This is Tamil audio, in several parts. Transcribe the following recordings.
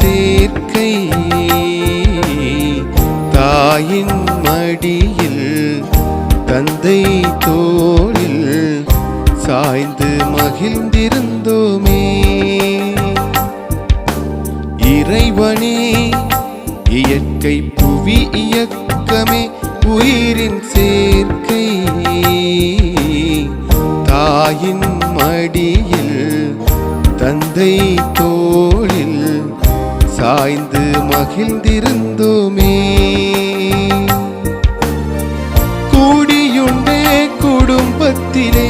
சேர்க்கை தாயின் மடியில் தந்தை தோளில் சாய்ந்து மகிழ்ந்திருந்தோமே. இறைவனே இயற்கை புவி இயக்கமே உயிரின் சேர்க்கை தாயின் மடியில் தந்தை தோளில் சாய்ந்து மகிழ்ந்திருந்தோமே. கூடியுண்டே குடும்பத்திலே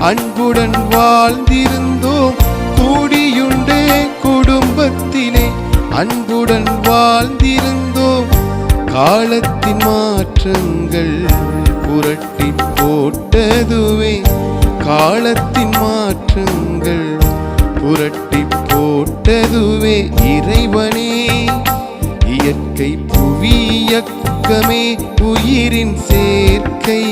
அன்புடன் வாழ்ந்திருந்தோம். கூடியுண்டே குடும்பத்திலே அன்புடன் வாழ்ந்திருந்தோம். காலத்தின் மாற்றங்கள் புரட்டி போட்டதுவே காலத்தின் மாற்றங்கள் புரட்டி போட்டதுவே. இறைவனே இயற்கை புவி இயக்கமே உயிரின் சேர்க்கை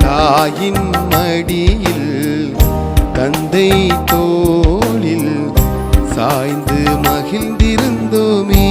தாயின் மடியில் தந்தை தோளில் சாய்ந்து மகிழ்ந்திருந்தோமே.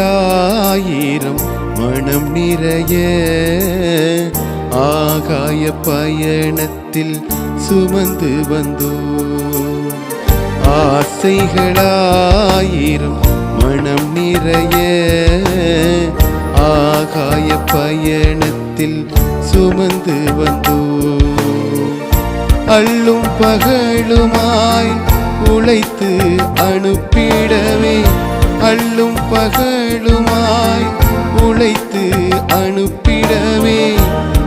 ஆசைகளாயிரம் மனம் நிறைய ஆகாய பயணத்தில் சுமந்து வந்தோம். ஆசைகளாயிரம் மனம் நிறைய ஆகாய பயணத்தில் சுமந்து வந்தோம். அள்ளும் பகலுமாய் உழைத்து அனுப்பிடவே அள்ளும் பகலுமாய் உழைத்து அனுப்பிடவே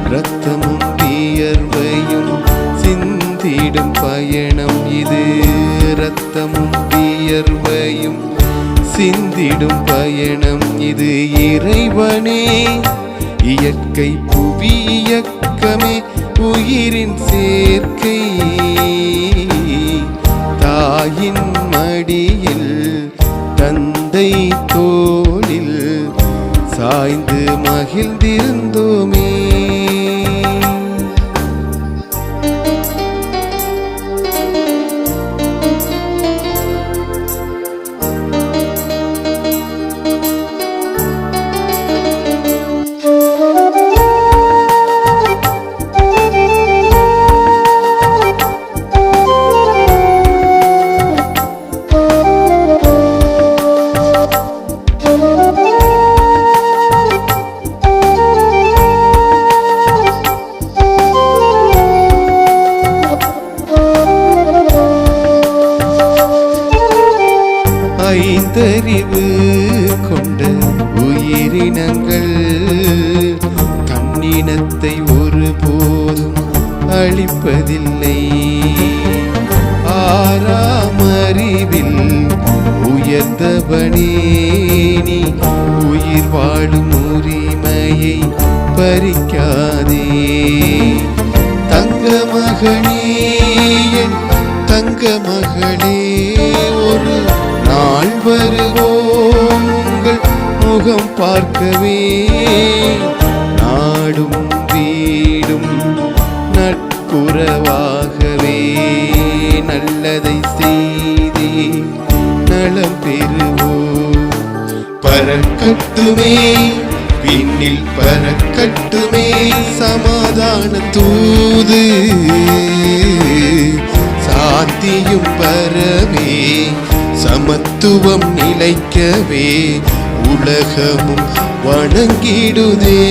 இரத்தமும் வியர்வையும் சிந்திடும் பயணம் இது. இரத்தமும் வியர்வையும் சிந்திடும் பயணம் இது. இறைவனே இயற்கை புவி இயக்கமே உயிரின் சேர்க்கை தாயின் மடியில் தந்தை தோளில் சாய்ந்து மகிழ்ந்திருந்தோமே. ஐந்தறிவு கொண்ட உயிரினங்கள் தன்னினத்தை ஒருபோதும் அழிப்பதில்லை. ஆறாம் அறிவில் உயர்ந்தவனே நீ உயிர் வாழும் உரிமையை பறிக்காதே. தங்க மகனே என் தங்க மகளே ஒரு நாள் வருவோம் உங்கள் முகம் பார்க்கவே. நாடும் வீடும் நட்புறவாகவே நல்லதை செய்தே நலம் பெறுவோம். பறக்கட்டுமே விண்ணில் பறக்கட்டுமே சமாதான தூது. சாந்தியும் பரவே சமத்துவம் நிலைக்கவே உலகமும் வணங்கிடுதே.